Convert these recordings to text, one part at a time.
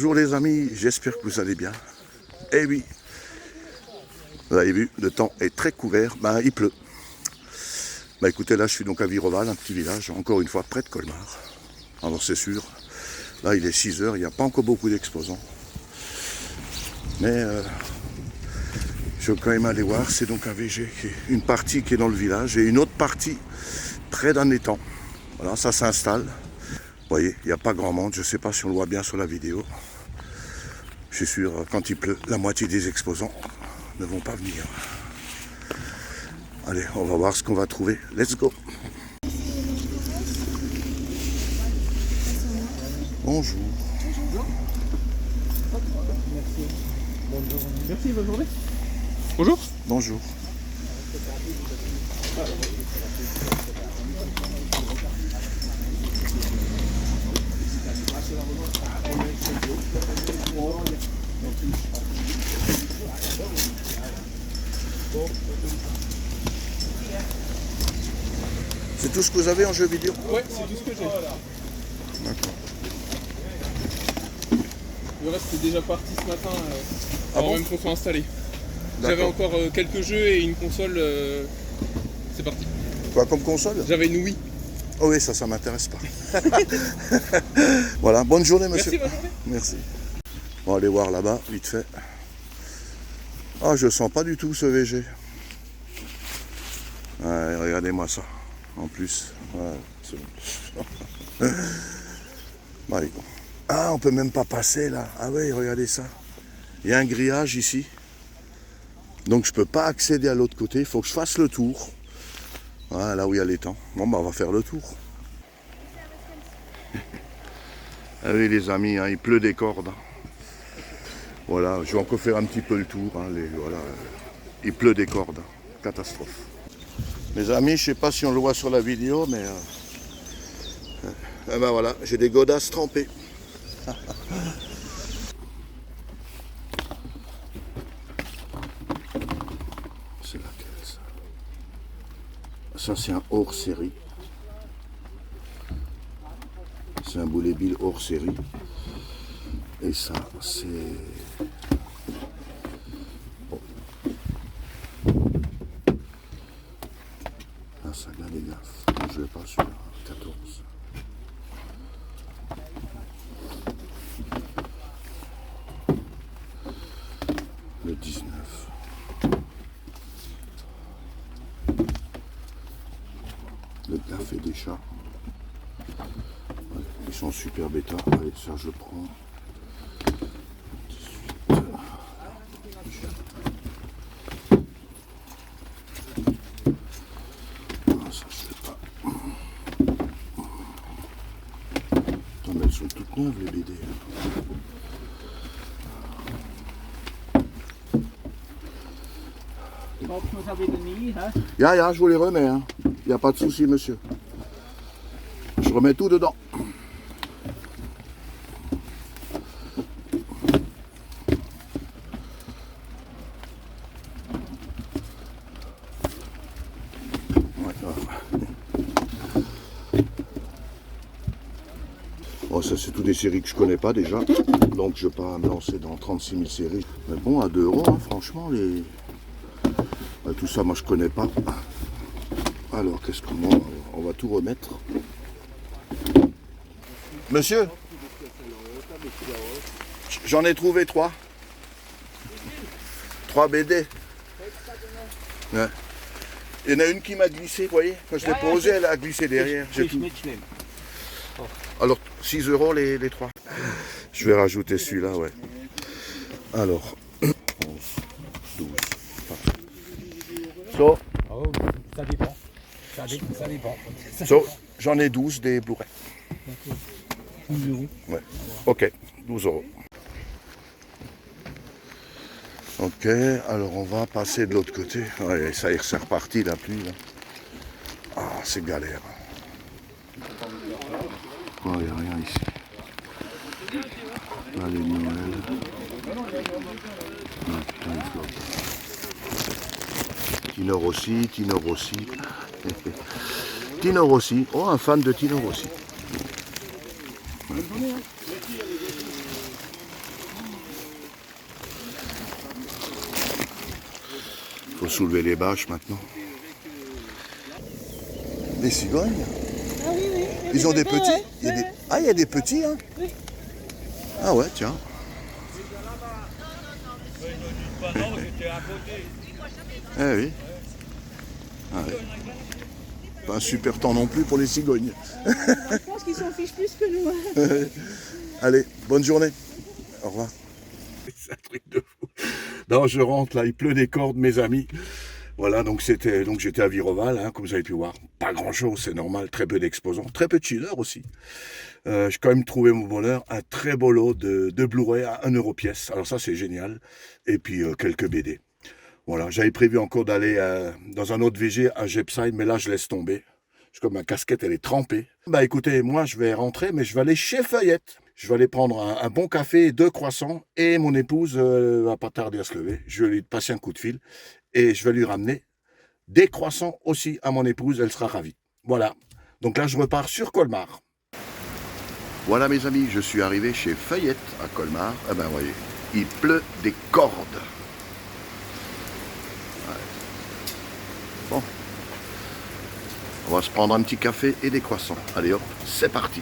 Bonjour les amis, j'espère que vous allez bien. Eh oui, vous avez vu, le temps est très couvert, il pleut. Écoutez, là je suis donc à Viroval, un petit village, encore une fois près de Colmar. Alors c'est sûr, là il est 6 h, il n'y a pas encore beaucoup d'exposants. Mais je veux quand même aller voir, c'est donc un VG, une partie qui est dans le village et une autre partie près d'un étang. Voilà, ça s'installe. Vous voyez, il n'y a pas grand monde, je ne sais pas si on le voit bien sur la vidéo. Je suis sûr, quand il pleut, la moitié des exposants ne vont pas venir. Allez, on va voir ce qu'on va trouver. Let's go. Bonjour. Merci, bonne journée. Bonjour. Bonjour. C'est tout ce que vous avez en jeu vidéo? Ouais, c'est tout ce que j'ai. D'accord. Le reste est déjà parti ce matin bon même qu'on soit installé. J'avais encore quelques jeux et une console. C'est parti. Quoi comme console? J'avais une Wii. Oh oui, ça m'intéresse pas. Voilà, bonne journée monsieur. Merci, bonne journée. Merci. On va aller voir là-bas, vite fait. Ah, je sens pas du tout ce VG. Ouais, regardez-moi ça. En plus. Ouais, c'est bon. Allez. Ah, on peut même pas passer là. Ah oui, regardez ça. Il y a un grillage ici. Donc je peux pas accéder à l'autre côté. Il faut que je fasse le tour. Voilà, là où il y a l'étang. Bon, on va faire le tour. Ah oui, les amis, il pleut des cordes. Voilà, je vais encore faire un petit peu le tour. Voilà, il pleut des cordes. Catastrophe. Mes amis, je sais pas si on le voit sur la vidéo, mais ben voilà, j'ai des godasses trempées. C'est laquelle ça? Ça c'est un hors série. C'est un boulet bill hors série. Et ça c'est... Bon. La saga des gaffes. Je vais pas sur 14. Le 19. Le café des chats. Ouais, ils sont super bêta. Allez, ça je prends. 18. Ah, ça je sais pas. Attends, mais elles sont toutes neuves les BD. Ja, je vous les remets. Il n'y a pas de souci, monsieur. Je remets tout dedans. Bon, ça, c'est toutes des séries que je connais pas déjà. Donc, je ne vais pas me lancer dans 36 000 séries. Mais bon, à 2 €, franchement, tout ça, moi, je connais pas. Alors, qu'est-ce qu'on va... On va tout remettre. Monsieur, j'en ai trouvé 3. 3 BD. Ouais. Il y en a une qui m'a glissé, vous voyez. Quand je l'ai posée, elle a glissé derrière. J'ai tout. Alors, 6 € les 3. Je vais rajouter celui-là, ouais. Alors, 11, 12. So, Oh, ça dépend. Ça dépend. so, j'en ai 12 des Blu-ray. 12 €. Ouais. Ok, 12 €. Ok, alors on va passer de l'autre côté. Ouais, ça y est, c'est reparti la pluie là. Ah, c'est galère. Oh, il n'y a rien ici. Là, les Noël. Non, putain, il flotte. Tino Rossi, Tino Rossi. Tino Rossi. Oh, un fan de Tino Rossi. faut soulever les bâches maintenant. Des cigognes? Ah oui, oui. Ils ont des petits? Ouais. Il y a des... Ah, il y a des petits, hein? Oui. Ah ouais, tiens. Eh oui. Ah ouais. Pas un super temps non plus pour les cigognes. Je pense qu'ils s'en fichent plus que nous. Allez, bonne journée. Au revoir. C'est un truc de fou. Non, je rentre là, il pleut des cordes, mes amis. Voilà, donc j'étais à Viroval, hein, comme vous avez pu voir. Pas grand chose, c'est normal, très peu d'exposants, très peu de chillers aussi. J'ai quand même trouvé mon bonheur, un très beau lot de Blu-ray à 1 euro pièce. Alors ça, c'est génial. Et puis quelques BD. Voilà, j'avais prévu encore d'aller dans un autre VG à Jepside, mais là, je laisse tomber. Comme ma casquette, elle est trempée. Bah écoutez, moi, je vais rentrer, mais je vais aller chez Feuillette. Je vais aller prendre un bon café, 2 croissants, et mon épouse va pas tarder à se lever. Je vais lui passer un coup de fil, et je vais lui ramener des croissants aussi à mon épouse, elle sera ravie. Voilà, donc là, je repars sur Colmar. Voilà, mes amis, je suis arrivé chez Feuillette, à Colmar. Eh ben, voyez, il pleut des cordes. Ouais. Bon. On va se prendre un petit café et des croissants. Allez hop, c'est parti.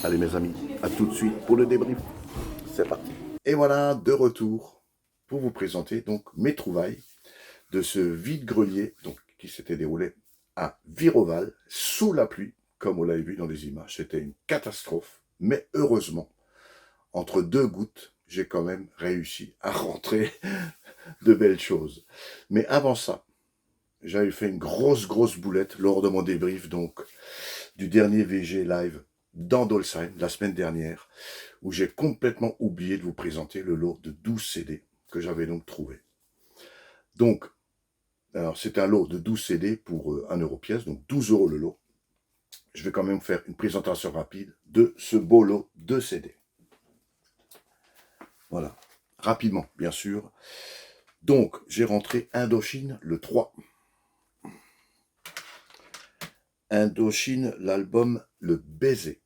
Allez mes amis, à tout de suite pour le débrief. C'est parti. Et voilà, de retour pour vous présenter donc mes trouvailles de ce vide-grenier qui s'était déroulé à Viroval, sous la pluie, comme on l'avait vu dans les images. C'était une catastrophe, mais heureusement, entre 2 gouttes, j'ai quand même réussi à rentrer de belles choses. Mais avant ça, j'avais fait une grosse boulette lors de mon débrief donc du dernier VG live dans Dolsheim la semaine dernière, où j'ai complètement oublié de vous présenter le lot de 12 CD que j'avais donc trouvé. Donc, alors c'est un lot de 12 CD pour 1 euro pièce, donc 12 euros le lot. Je vais quand même faire une présentation rapide de ce beau lot de CD. Voilà, rapidement bien sûr. Donc, j'ai rentré Indochine le 3. Indochine, l'album Le Baiser.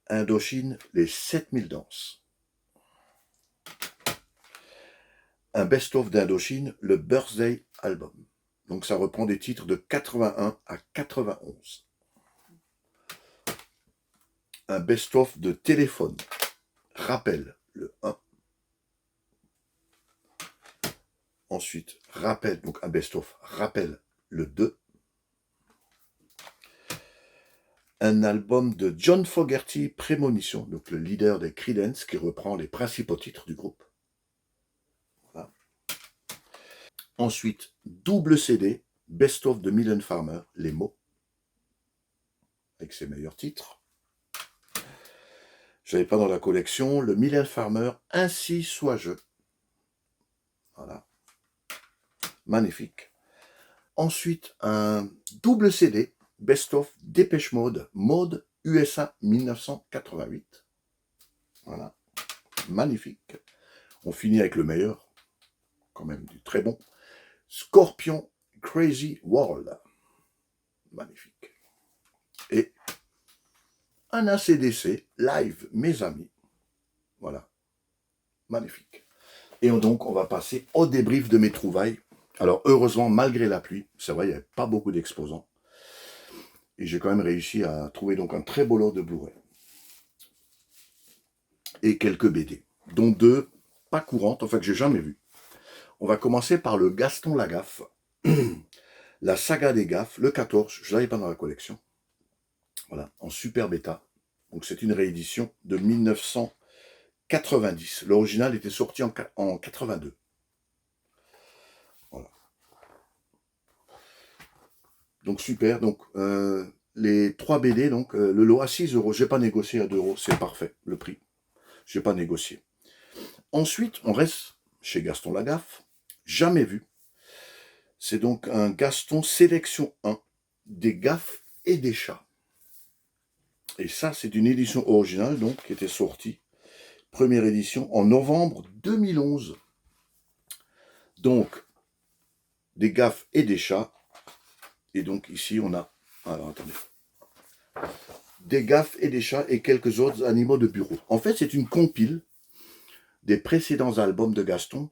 Indochine, les 7000 danses. Un best-of d'Indochine, le Birthday Album. Donc ça reprend des titres de 81 à 91. Un best-of de Téléphone. Rappel, le 1. Ensuite, Rappel, donc un best-of. Rappel, le 2. Un album de John Fogerty, Prémonition, donc le leader des Creedence, qui reprend les principaux titres du groupe. Voilà. Ensuite, double CD, Best of de Mylène Farmer, Les mots, avec ses meilleurs titres. J'avais pas dans la collection le Mylène Farmer, Ainsi soit-je. Voilà. Magnifique. Ensuite, un double CD, Best of Dépêche Mode, Mode USA 1988. Voilà. Magnifique. On finit avec le meilleur, quand même du très bon. Scorpion Crazy World. Magnifique. Et un ACDC live, mes amis. Voilà. Magnifique. Et donc, on va passer au débrief de mes trouvailles. Alors, heureusement, malgré la pluie, c'est vrai, il n'y avait pas beaucoup d'exposants. Et j'ai quand même réussi à trouver donc un très beau lot de Blu-ray. Et quelques BD, dont 2 pas courantes, enfin que j'ai jamais vues. On va commencer par le Gaston Lagaffe. La saga des gaffes, le 14, je ne l'avais pas dans la collection. Voilà, en super bêta. Donc c'est une réédition de 1990. L'original était sorti en 82. Voilà. Donc super, donc les 3 BD, donc le lot à 6 euros, j'ai pas négocié à 2 euros, c'est parfait, le prix. J'ai pas négocié. Ensuite, on reste chez Gaston Lagaffe, jamais vu. C'est donc un Gaston Sélection 1, des gaffes et des chats. Et ça, c'est une édition originale, donc, qui était sortie, première édition, en novembre 2011. Donc, des gaffes et des chats, Et donc ici on a, alors attendez, des gaffes et des chats et quelques autres animaux de bureau. En fait c'est une compile des précédents albums de Gaston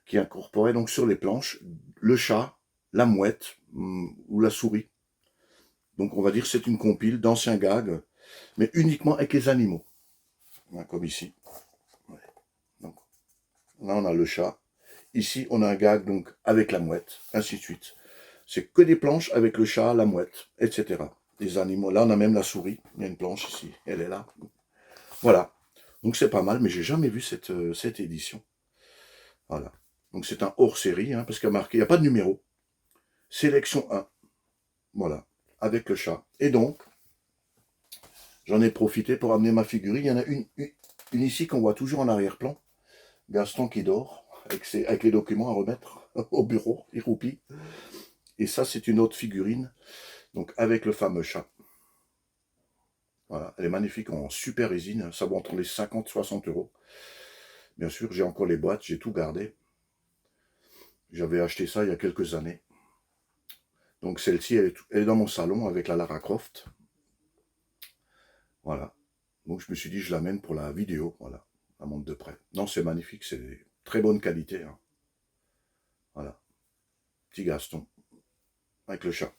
qui incorporait donc sur les planches le chat, la mouette ou la souris. Donc on va dire que c'est une compile d'anciens gags, mais uniquement avec les animaux. Comme ici. Donc, là on a le chat. Ici on a un gag donc avec la mouette, ainsi de suite. C'est que des planches avec le chat, la mouette, etc. Les animaux. Là on a même la souris. Il y a une planche ici, elle est là. Voilà. Donc c'est pas mal, mais j'ai jamais vu cette édition. Voilà. Donc c'est un hors-série, hein, parce qu'il y a marqué, il n'y a pas de numéro. Sélection 1. Voilà. Avec le chat. Et donc, j'en ai profité pour amener ma figurine. Il y en a une ici qu'on voit toujours en arrière-plan. Gaston qui dort, avec les documents à remettre au bureau, il roupille. Et ça, c'est une autre figurine, donc avec le fameux chat. Voilà, elle est magnifique, en super résine. Ça vaut entre les 50 et 60 euros. Bien sûr, j'ai encore les boîtes, j'ai tout gardé. J'avais acheté ça il y a quelques années. Donc celle-ci, elle est dans mon salon avec la Lara Croft. Voilà. Donc je me suis dit, je l'amène pour la vidéo. Voilà, la montre de près. Non, c'est magnifique, c'est de très bonne qualité. Hein. Voilà. Petit Gaston. Avec le chat.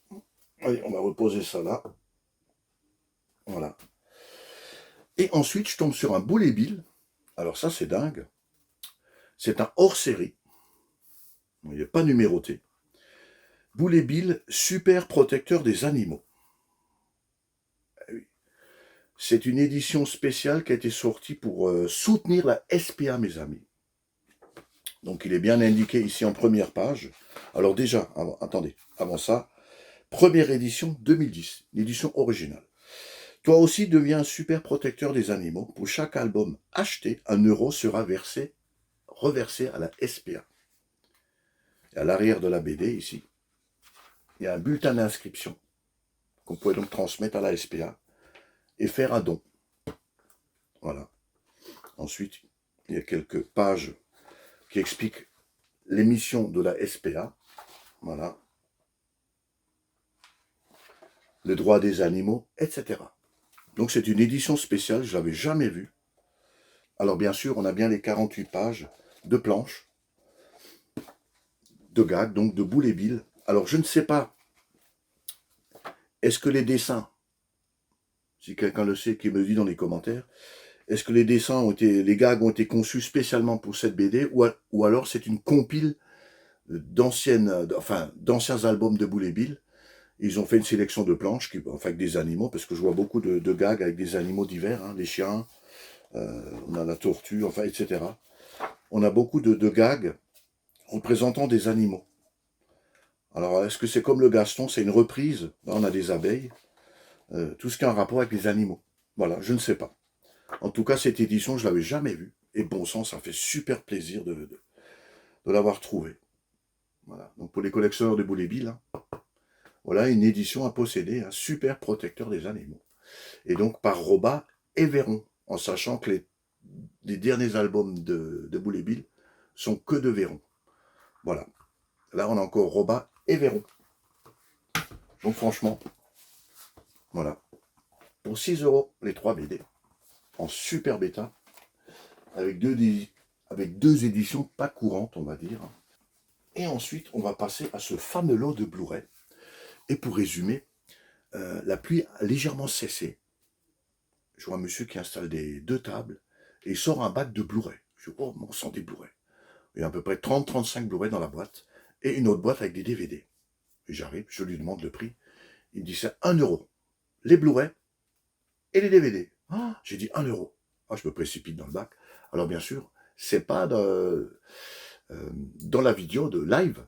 Allez, on va reposer ça là. Voilà. Et ensuite, je tombe sur un Boulet Bill. Alors ça, c'est dingue. C'est un hors-série. Il n'est pas numéroté. Boulet Bill, super protecteur des animaux. C'est une édition spéciale qui a été sortie pour soutenir la SPA, mes amis. Donc il est bien indiqué ici en première page. Alors déjà, attendez, avant ça, première édition 2010, l'édition originale. Toi aussi deviens un super protecteur des animaux. Pour chaque album acheté, 1 euro sera reversé à la SPA. Et à l'arrière de la BD, ici, il y a un bulletin d'inscription qu'on pourrait donc transmettre à la SPA et faire un don. Voilà. Ensuite, il y a quelques pages qui expliquent les missions de la SPA. Voilà. Les droits des animaux, etc. Donc c'est une édition spéciale, je ne l'avais jamais vue. Alors bien sûr, on a bien les 48 pages de planches, de gags, donc de Boulet Bill. Alors je ne sais pas, est-ce que les dessins, si quelqu'un le sait, qui me le dit dans les commentaires, est-ce que les dessins les gags ont été conçus spécialement pour cette BD, ou alors c'est une compile d'anciens albums de Boulet Bill. Ils ont fait une sélection de planches, avec des animaux, parce que je vois beaucoup de gags avec des animaux divers, hein, les chiens, on a la tortue, etc. On a beaucoup de gags représentant des animaux. Alors, est-ce que c'est comme le Gaston, c'est une reprise? Là, on a des abeilles, tout ce qui a un rapport avec les animaux. Voilà, je ne sais pas. En tout cas, cette édition, je ne l'avais jamais vue. Et bon sang, ça fait super plaisir de l'avoir trouvée. Voilà, donc pour les collectionneurs de Boulet Bill, hein, voilà une édition à posséder, un super protecteur des animaux. Et donc par Robat et Véron, en sachant que les derniers albums de Boulet Bill sont que de Véron. Voilà. Là, on a encore Robat et Véron. Donc franchement, voilà. Pour 6 euros, les 3 BD, en super bêta, avec deux éditions pas courantes, on va dire. Et ensuite, on va passer à ce fameux lot de Blu-ray. Et pour résumer, la pluie a légèrement cessé. Je vois un monsieur qui installe 2 tables et il sort un bac de Blu-ray. Je dis, oh, on sent des Blu-ray. Il y a à peu près 30-35 Blu-ray dans la boîte et une autre boîte avec des DVD. Et j'arrive, je lui demande le prix. Il me dit, c'est 1 euro. Les Blu-ray et les DVD. Ah, j'ai dit 1 euro. Ah, je me précipite dans le bac. Alors bien sûr, c'est pas dans la vidéo de live.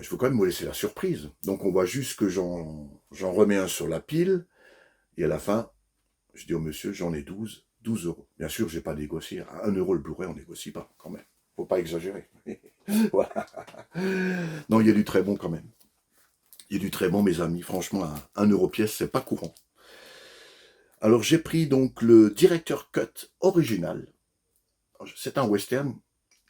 Je veux quand même vous laisser la surprise. Donc on voit juste que j'en remets un sur la pile. Et à la fin, je dis au monsieur, j'en ai 12 euros. Bien sûr, je n'ai pas négocié. À 1 euro le Blu-ray, on ne négocie pas quand même. Faut pas exagérer. Voilà. Non, il y a du très bon quand même. Il y a du très bon, mes amis. Franchement, à 1 euro pièce, c'est pas courant. Alors j'ai pris donc le Director Cut original. C'est un western.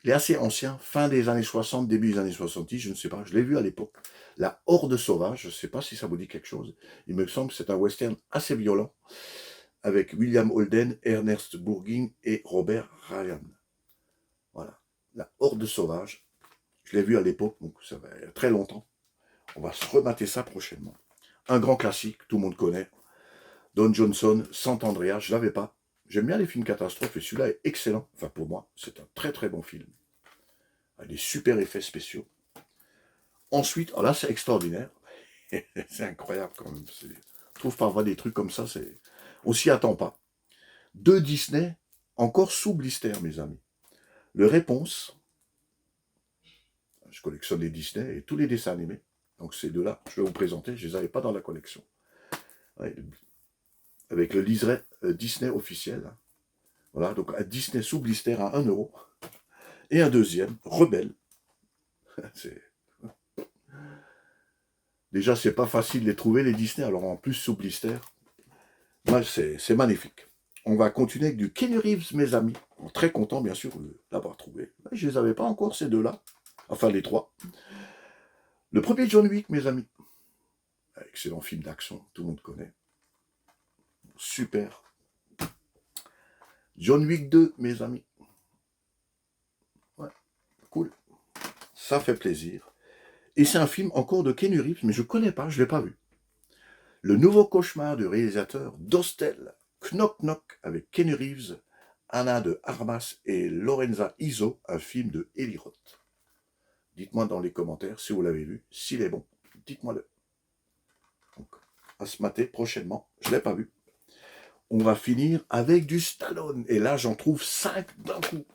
Il est assez ancien, fin des années 60, début des années 70, je ne sais pas, je l'ai vu à l'époque, La Horde sauvage, je ne sais pas si ça vous dit quelque chose. Il me semble que c'est un western assez violent, avec William Holden, Ernest Borgnine et Robert Ryan. Voilà. La Horde sauvage. Je l'ai vu à l'époque, donc ça va très longtemps. On va se remater ça prochainement. Un grand classique, tout le monde connaît. Don Johnson, Sant Andreas, je ne l'avais pas. J'aime bien les films catastrophes et celui-là est excellent. Enfin pour moi, c'est un très très bon film. Avec des super effets spéciaux. Ensuite, alors là c'est extraordinaire. C'est incroyable quand même. Je trouve parfois des trucs comme ça, on s'y attend pas. 2 Disney, encore sous blister mes amis. Le Réponse, je collectionne les Disney et tous les dessins animés. Donc ces deux-là, je vais vous présenter, je ne les avais pas dans la collection. Ouais, avec le liseré Disney officiel. Voilà, donc un Disney sous blister à 1 €. Et un deuxième, Rebelle. Déjà, c'est pas facile de les trouver, les Disney, alors en plus sous blister. Moi, c'est magnifique. On va continuer avec du Keanu Reeves, mes amis. Très content, bien sûr, de l'avoir trouvé. Je ne les avais pas encore, ces deux-là. Enfin, les 3. Le premier John Wick, mes amis. Excellent film d'action, tout le monde connaît. Super. John Wick 2, mes amis. Ouais, cool. Ça fait plaisir. Et c'est un film encore de Keanu Reeves, mais je ne connais pas, je ne l'ai pas vu. Le nouveau cauchemar du réalisateur d'Hostel, Knock Knock, avec Keanu Reeves, Anna de Armas et Lorenza Iso, un film de Eli Roth. Dites-moi dans les commentaires si vous l'avez vu, s'il est bon. Dites-moi-le. Donc, à se mater prochainement, je ne l'ai pas vu. On va finir avec du Stallone. Et là, j'en trouve 5 d'un coup.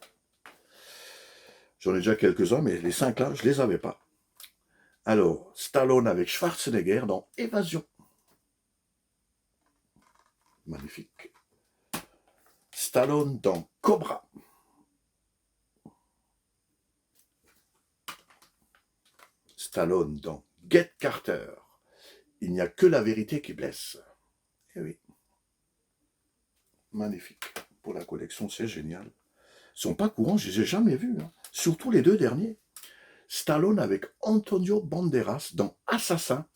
J'en ai déjà quelques-uns, mais les 5 là, je ne les avais pas. Alors, Stallone avec Schwarzenegger dans Évasion. Magnifique. Stallone dans Cobra. Stallone dans Get Carter. Il n'y a que la vérité qui blesse. Eh oui. Magnifique. Pour la collection, c'est génial. Ils ne sont pas courants, je ne les ai jamais vus. Hein. Surtout les 2 derniers. Stallone avec Antonio Banderas dans Assassin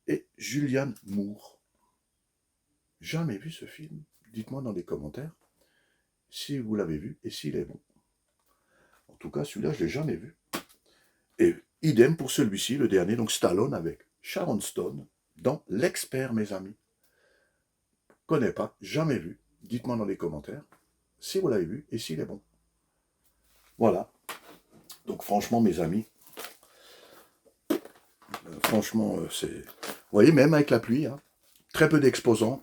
et Julianne Moore. Jamais vu ce film. Dites-moi dans les commentaires si vous l'avez vu et s'il est bon. En tout cas, celui-là, je ne l'ai jamais vu. Et idem pour celui-ci, le dernier, donc Stallone avec Sharon Stone dans L'Expert, mes amis. Je ne connais pas, jamais vu. Dites-moi dans les commentaires si vous l'avez vu et s'il est bon. Voilà. Donc franchement, mes amis, franchement, c'est... Vous voyez, même avec la pluie, hein, très peu d'exposants.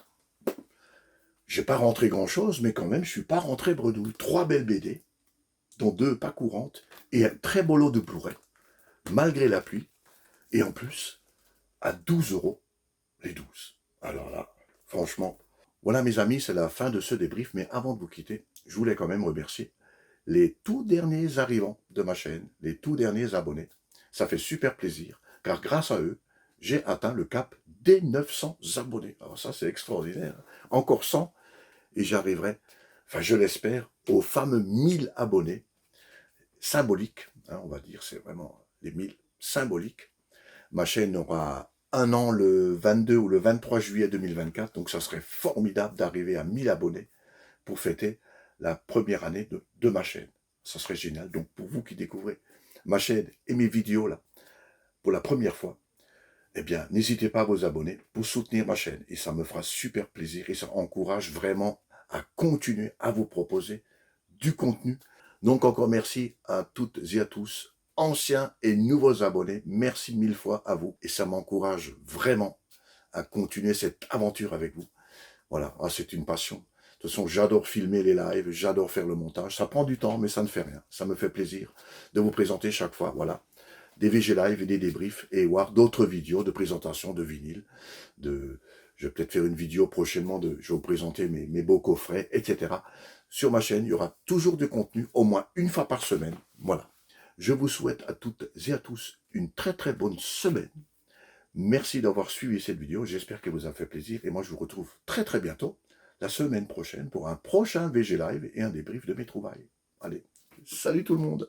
Je n'ai pas rentré grand-chose, mais quand même, je ne suis pas rentré bredouille. 3 belles BD, dont 2 pas courantes, et un très beau lot de Blu-ray, malgré la pluie, et en plus, à 12 € les 12. Alors là, franchement, voilà mes amis, c'est la fin de ce débrief, mais avant de vous quitter, je voulais quand même remercier les tout derniers arrivants de ma chaîne, les tout derniers abonnés. Ça fait super plaisir, car grâce à eux, j'ai atteint le cap des 900 abonnés. Alors ça, c'est extraordinaire. Encore 100, et j'arriverai, enfin je l'espère, aux fameux 1000 abonnés symboliques. Hein, on va dire, c'est vraiment les 1000 symboliques. Ma chaîne aura 1 an le 22 ou le 23 juillet 2024, donc ça serait formidable d'arriver à 1000 abonnés pour fêter la première année de ma chaîne. Ça serait génial. Donc pour vous qui découvrez ma chaîne et mes vidéos là, pour la première fois, eh bien n'hésitez pas à vous abonner pour soutenir ma chaîne. Et ça me fera super plaisir et ça encourage vraiment à continuer à vous proposer du contenu. Donc encore merci à toutes et à tous, anciens et nouveaux abonnés. Merci 1000 fois à vous. Et ça m'encourage vraiment à continuer cette aventure avec vous. Voilà, c'est une passion. De toute façon, j'adore filmer les lives, j'adore faire le montage. Ça prend du temps, mais ça ne fait rien. Ça me fait plaisir de vous présenter chaque fois, voilà, des VG Live et des débriefs, et voir d'autres vidéos de présentation de vinyle. Je vais peut-être faire une vidéo prochainement, je vais vous présenter mes beaux coffrets, etc. Sur ma chaîne, il y aura toujours du contenu, au moins 1 fois par semaine. Voilà. Je vous souhaite à toutes et à tous une très très bonne semaine. Merci d'avoir suivi cette vidéo, j'espère qu'elle vous a fait plaisir, et moi je vous retrouve très très bientôt, la semaine prochaine, pour un prochain VG Live et un débrief de mes trouvailles. Allez, salut tout le monde!